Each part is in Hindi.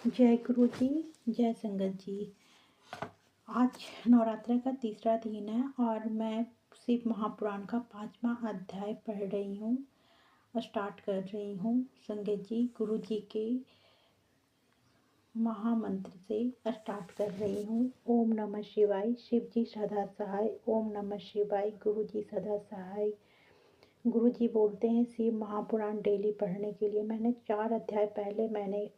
जय गुरु जी, जय संगत जी। आज नवरात्र का तीसरा दिन है और मैं शिव महापुराण का 5वां अध्याय पढ़ रही हूँ, स्टार्ट कर रही हूँ। संगत जी, गुरु जी के महामंत्र से स्टार्ट कर रही हूँ। ओम नमः शिवाय। शिव जी सदा सहाय। ओम नमः शिवाय। गुरु जी सदा सहाय। गुरु जी बोलते हैं शिव महापुराण डेली पढ़ने के लिए। मैंने 4 अध्याय पहले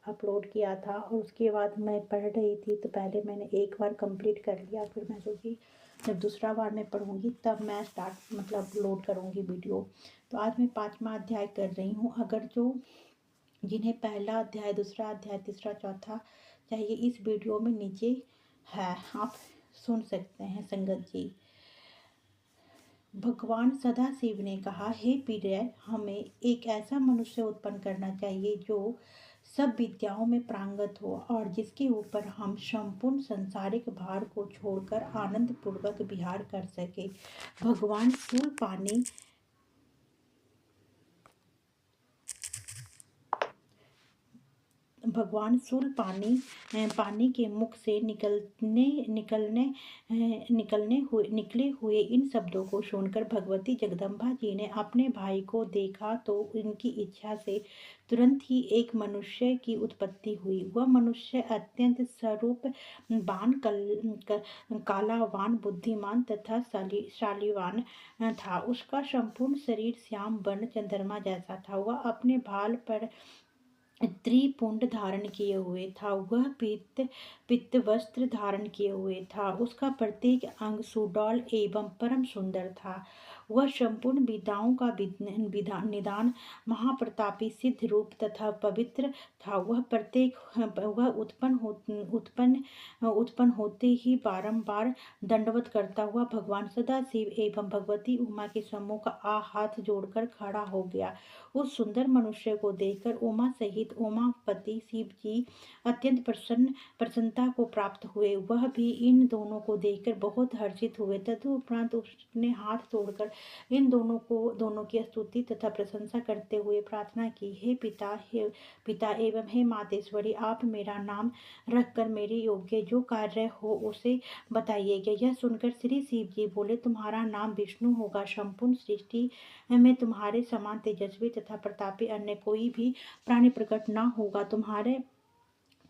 अपलोड किया था और उसके बाद मैं पढ़ रही थी, तो पहले मैंने एक बार कंप्लीट कर लिया। फिर मैं सोची जब दूसरा बार मैं पढ़ूंगी तब मैं लोड करूंगी वीडियो। तो आज मैं 5वां अध्याय कर रही हूँ। अगर जिन्हें पहला अध्याय, दूसरा अध्याय, तीसरा, चौथा चाहिए, इस वीडियो में नीचे है, आप सुन सकते हैं। संगत जी, भगवान सदाशिव ने कहा, हे प्रिय, हमें एक ऐसा मनुष्य उत्पन्न करना चाहिए जो सब विद्याओं में पारंगत हो और जिसके ऊपर हम संपूर्ण सांसारिक भार को छोड़कर आनंद पूर्वक विहार कर सके। भगवान शूल पानी के मुख से निकले हुए इन शब्दों को सुनकर भगवती जगदम्बा जी ने अपने भाई को देखा तो उनकी इच्छा से तुरंत ही एक मनुष्य की उत्पत्ति हुई। वह मनुष्य अत्यंत कालावान, बुद्धिमान तथा शालीवान था। उसका संपूर्ण शरीर श्याम वर्ण चंद्रमा जैसा था। वह अपने भाल पर त्रिपुंड धारण किए हुए था। वह पित्त वस्त्र धारण किए हुए था। उसका प्रत्येक अंग सुडौल एवं परम सुंदर था। वह संपूर्ण विद्याओं का निदान, महाप्रतापी, सिद्ध रूप तथा पवित्र था। वह उत्पन्न होते ही बारंबार दंडवत करता हुआ भगवान सदाशिव एवं भगवती उमा के सम्मुख हाथ जोड़कर खड़ा हो गया। उस सुंदर मनुष्य को देखकर उमा सहित उमापति शिव जी अत्यंत प्रसन्नता को प्राप्त हुए। वह भी इन दोनों को देखकर बहुत हर्षित हुए। तदुपरांत उसने हाथ जोड़कर इन दोनों की स्तुति तथा प्रशंसा करते हुए प्रार्थना की, हे पिता एवं हे मातेश्वरी, आप मेरा नाम रखकर मेरे योग्य जो कार्य हो उसे बताइएगा। यह सुनकर श्री शिव जी बोले, तुम्हारा नाम विष्णु होगा। संपूर्ण सृष्टि में तुम्हारे समान तेजस्वी तथा प्रतापी अन्य कोई भी प्राणी प्रकट न होगा।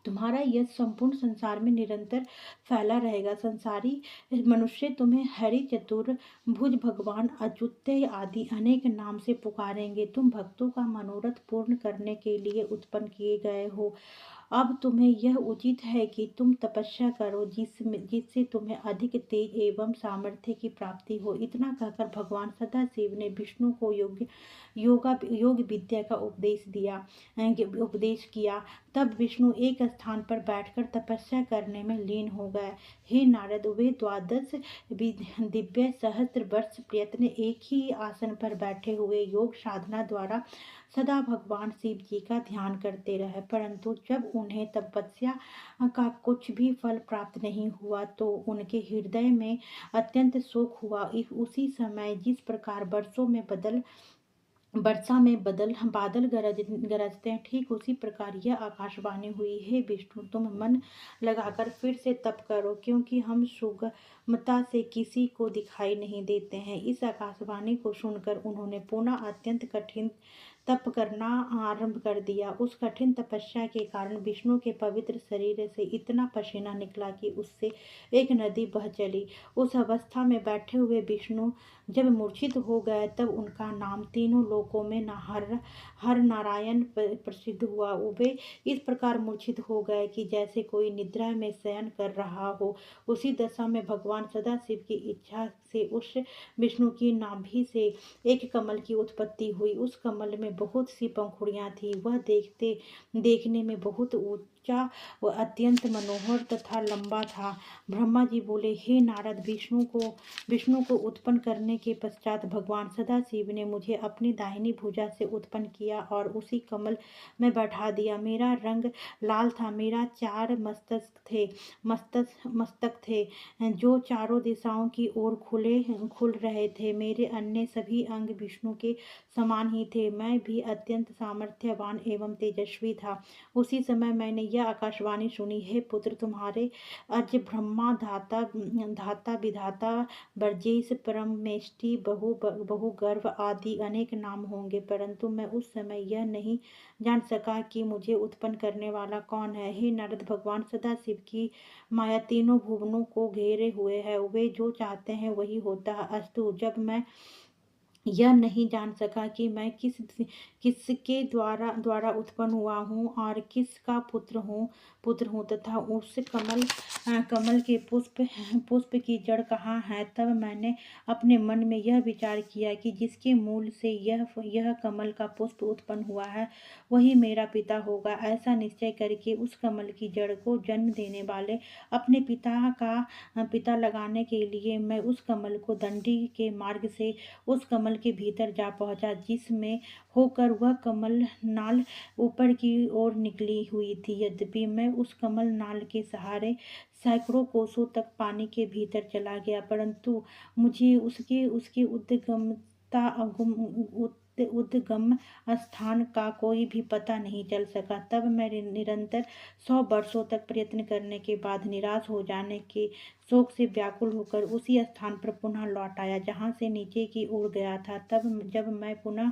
तुम्हारा यश संपूर्ण संसार में निरंतर फैला रहेगा। संसारी मनुष्य तुम्हें हरि, चतुर्भुज, भगवान, अच्युत आदि अनेक नाम से पुकारेंगे। तुम भक्तों का मनोरथ पूर्ण करने के लिए उत्पन्न किए गए हो। अब तुम्हें यह उचित है कि तुम तपस्या करो जिससे तुम्हें अधिक तेज एवं सामर्थ्य की प्राप्ति हो। इतना कहकर भगवान सदाशिव ने विष्णु को योग विद्या का उपदेश किया। तब विष्णु एक स्थान पर बैठकर तपस्या करने में लीन हो गए। हे नारद, वे 12 दिव्य सहस्त्र वर्ष प्रयत्न एक ही आसन पर बैठे हुए योग साधना द्वारा सदा भगवान शिव जी का ध्यान करते रहे, परंतु जब उन्हें तपस्या का कुछ भी फल प्राप्त नहीं हुआ तो उनके हृदय में अत्यंत शोक हुआ। उसी समय जिस प्रकार वर्षा में बादल गरजते हैं, ठीक उसी प्रकार यह आकाशवाणी हुई, हे विष्णु, तुम मन लगाकर फिर से तप करो, क्योंकि हम सुगमता से किसी को दिखाई नहीं देते हैं। इस आकाशवाणी को सुनकर उन्होंने पुनः अत्यंत कठिन तप करना आरंभ कर दिया। उस कठिन तपस्या के कारण विष्णु के पवित्र शरीर से इतना पसीना निकला कि उससे एक नदी बह चली। उस अवस्था में बैठे हुए विष्णु जब मूर्छित हो गए तब उनका नाम तीनों लोकों में हर नारायण प्रसिद्ध हुआ। वे इस प्रकार मूर्छित हो गए कि जैसे कोई निद्रा में शयन कर रहा हो। उसी दशा में भगवान सदाशिव की इच्छा से उस विष्णु की नाभि से एक कमल की उत्पत्ति हुई। उस कमल में बहुत सी पंखुड़ियां थी। वह देखने में बहुत ऊंचा व अत्यंत मनोहर तथा लंबा था। ब्रह्मा जी बोले, हे नारद, विष्णु को उत्पन्न करने के पश्चात भगवान सदाशिव ने मुझे अपनी दाहिनी भुजा से उत्पन्न किया और उसी कमल में बैठा दिया। मेरा रंग लाल था। मेरा 4 मस्तक थे जो चारों दिशाओं की ओर खुल रहे थे। मेरे अन्य सभी अंग विष्णु के समान ही थे। मैं भी अत्यंत सामर्थ्यवान एवं तेजस्वी था। उसी समय मैंने यह आकाशवाणी सुनी, हे पुत्र, तुम्हारे अज ब्रह्मा धाता धाता विधाता बर्जेश परमेष्टि बहु गर्भ आदि अनेक नाम होंगे, परंतु मैं उस समय यह नहीं जान सका कि मुझे उत्पन्न करने वाला कौन है। हे नारद, भगवान सदाशिव की माया तीनों भुवनों को घेरे हुए है, वे जो चाहते हैं वही होता है। अस्तु, जब मैं यह नहीं जान सका कि मैं किसके द्वारा उत्पन्न हुआ हूँ और किसका पुत्र हूँ तथा उस कमल के पुष्प की जड़ कहाँ है, तब मैंने अपने मन में यह विचार किया कि जिसके मूल से यह कमल का पुष्प उत्पन्न हुआ है वही मेरा पिता होगा। ऐसा निश्चय करके उस कमल की जड़ को जन्म देने वाले अपने पिता लगाने के लिए मैं उस कमल को दंडी के मार्ग से उस कमल के भीतर जा पहुंचा, जिसमें होकर वह कमल नाल ऊपर की ओर निकली हुई थी। यद्यपि मैं उस कमल नाल के सहारे सैकड़ों कोसों तक पानी के भीतर चला गया, परंतु मुझे उसके उसके उद्गम स्थान का कोई भी पता नहीं चल सका। तब मैं निरंतर 100 वर्षों तक प्रयत्न करने के बाद निराश हो जाने के शोक से व्याकुल होकर उसी स्थान पर पुनः लौट आया जहाँ से नीचे की ओर गया था। तब जब मैं पुनः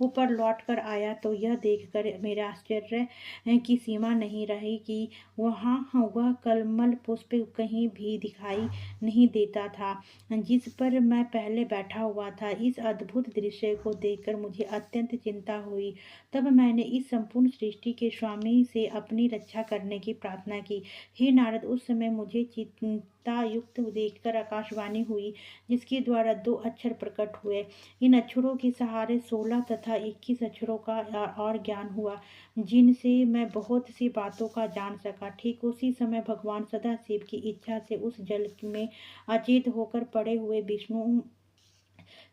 ऊपर लौट कर आया तो यह देखकर मेरे आश्चर्य की सीमा नहीं रही कि वहाँ वह कमल पुष्प कहीं भी दिखाई नहीं देता था जिस पर मैं पहले बैठा हुआ था। इस अद्भुत दृश्य को देखकर मुझे अत्यंत चिंता हुई। तब मैंने इस संपूर्ण सृष्टि के स्वामी से अपनी रक्षा करने की प्रार्थना की। हे नारद, उस समय मुझे चिंता युक्त देखकर आकाशवाणी हुई, जिसके द्वारा 2 अक्षर प्रकट हुए। इन अक्षरों के सहारे 16 तथा 21 अक्षरों का और ज्ञान हुआ, जिनसे मैं बहुत सी बातों का जान सका। ठीक उसी समय भगवान सदाशिव की इच्छा से उस जल में अचेत होकर पड़े हुए विष्णु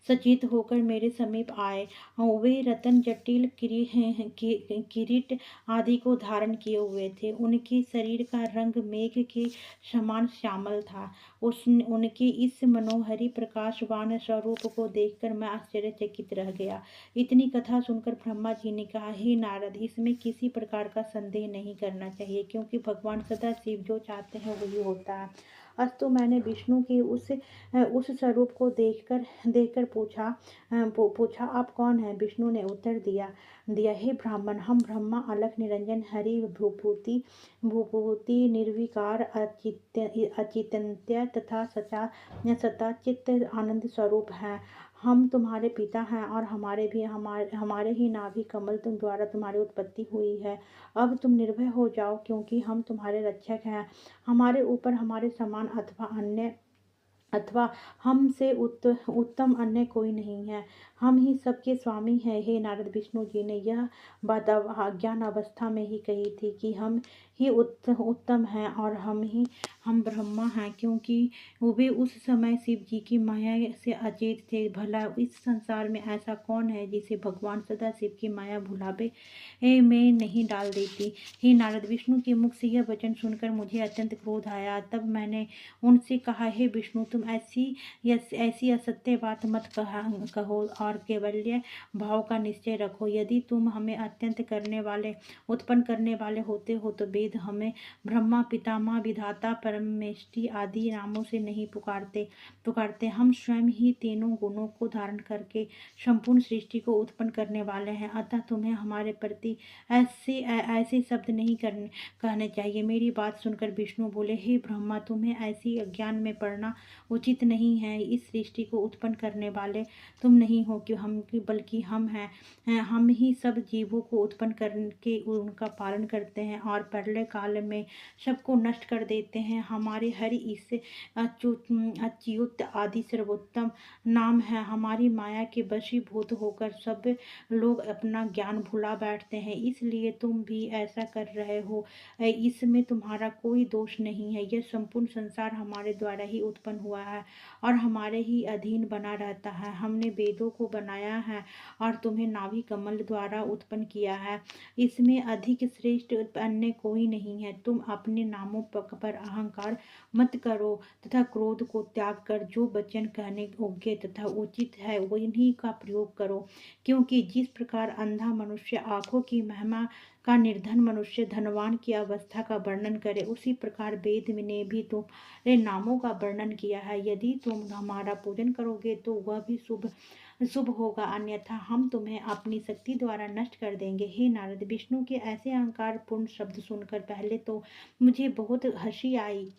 सचेत होकर मेरे समीप आए। वे रतन जटिल किरीट आदि को धारण किए हुए थे। उनके शरीर का रंग मेघ के समान श्यामल था। उनके इस मनोहरी प्रकाशवान स्वरूप को देखकर मैं आश्चर्यचकित रह गया। इतनी कथा सुनकर ब्रह्मा जी ने कहा, हे नारद, इसमें किसी प्रकार का संदेह नहीं करना चाहिए, क्योंकि भगवान सदाशिव जो चाहते हैं वही होता है। अस्तु, मैंने विष्णु के उस स्वरूप को देखकर पूछा, आप कौन हैं? विष्णु ने उत्तर दिया, हे ब्राह्मण, हम ब्रह्मा अलख निरंजन हरि भूभूति निर्विकार अचिंत्य तथा सता चित्त आनंद स्वरूप हैं। हम तुम्हारे पिता हैं और हमारे ही नाभि कमल तुम द्वारा तुम्हारी उत्पत्ति हुई है। अब तुम निर्भय हो जाओ, क्योंकि हम तुम्हारे रक्षक हैं। हमारे ऊपर हमारे समान अथवा हमसे उत्तम अन्य कोई नहीं है। हम ही सबके स्वामी हैं। हे नारद, विष्णु जी ने यह बात अज्ञान अवस्था में ही कही थी कि हम ही उत्तम हैं और हम ब्रह्मा हैं, क्योंकि वे उस समय शिव जी की माया से अचेत थे। भला इस संसार में ऐसा कौन है जिसे भगवान सदाशिव की माया भुलावे में नहीं डाल देती। हे नारद, विष्णु के मुख से यह वचन सुनकर मुझे अत्यंत क्रोध आया। तब मैंने उनसे कहा, हे विष्णु, तुम ऐसी असत्य बात मत कहो और केवल्य भाव का निश्चय रखो। यदि तुम हमें अत्यंत उत्पन्न करने वाले होते हो तो वेद हमें ब्रह्मा, पितामह, विधाता, परमेष्टि आदि नामों से नहीं पुकारते। हम स्वयं ही तीनों गुणों को धारण करके संपूर्ण सृष्टि को उत्पन्न करने वाले हैं। अतः तुम्हें हमारे प्रति ऐसे शब्द नहीं कहने चाहिए। मेरी बात सुनकर विष्णु बोले, हे ब्रह्मा, तुम्हें ऐसी अज्ञान में पड़ना उचित नहीं है। इस सृष्टि को उत्पन्न करने वाले तुम नहीं हो, बल्कि हम हैं। हम ही सब जीवों को उत्पन्न करके उनका पालन करते हैं और प्रलय काल में सबको नष्ट कर देते हैं। हमारे हरि इस अच्युत आदि सर्वोत्तम नाम है। हमारी माया के वशीभूत होकर सब लोग अपना ज्ञान भुला बैठते हैं, इसलिए तुम भी ऐसा कर रहे हो। इसमें तुम्हारा कोई दोष नहीं है। यह संपूर्ण संसार हमारे द्वारा ही उत्पन्न हुआ है और हमारे ही अधीन बना रहता है। हमने वेदों को बनाया है और तुम्हें नाभि कमल द्वारा उत्पन्न किया है। इसमें अधिक श्रेष्ठ अन्य कोई नहीं है। तुम अपने नामों पर अहंकार मत करो तथा क्रोध को त्याग कर जो वचन कहने योग्य तथा उचित है उन्हीं का प्रयोग करो, क्योंकि जिस प्रकार अंधा मनुष्य आंखों की महिमा का निर्धन मनुष्य धनवान की अवस्था का वर्णन करे, उसी प्रकार वेद ने भी तुम्हारे नामों का वर्णन किया है। यदि तुम हमारा पूजन करोगे तो वह भी शुभ शुभ होगा, अन्यथा हम तुम्हें अपनी शक्ति द्वारा नष्ट कर देंगे। हे नारद, विष्णु के ऐसे अहंकार पूर्ण शब्द सुनकर पहले तो मुझे बहुत हंसी आई,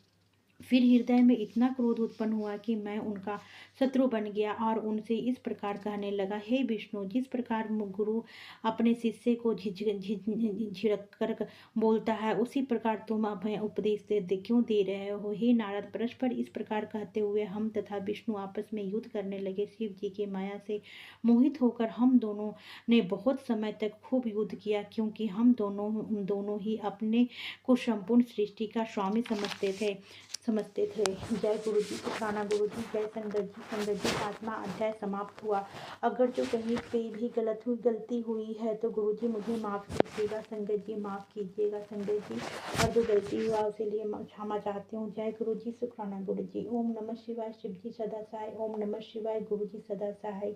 फिर हृदय में इतना क्रोध उत्पन्न हुआ कि मैं उनका शत्रु बन गया और उनसे इस प्रकार कहने लगा, हे विष्णु, जिस प्रकार गुरु अपने शिष्य को झिड़क कर बोलता है, उसी प्रकार तुम हमें उपदेश क्यों दे रहे हो। हे नारद, परस्पर इस प्रकार कहते हुए हम तथा विष्णु आपस में युद्ध करने लगे। शिव जी की माया से मोहित होकर हम दोनों ने बहुत समय तक खूब युद्ध किया, क्योंकि हम दोनों ही अपने को संपूर्ण सृष्टि का स्वामी समझते थे। जय गुरु जी, पुराना गुरु जी, जय संगत जी। 5वां अध्याय समाप्त हुआ। अगर जो कहीं पे भी गलती हुई है तो गुरु जी मुझे माफ़ कीजिएगा, संगत जी माफ़ कीजिएगा संगत जी, और जो गलती हुआ उसे लिए क्षमा चाहती हूँ। जय गुरु जी, शुक्राना गुरु जी। ओम नमः शिवाय। शिव जी सदा सहाय। ओम नमः शिवाय। गुरु जी सदा सहाय।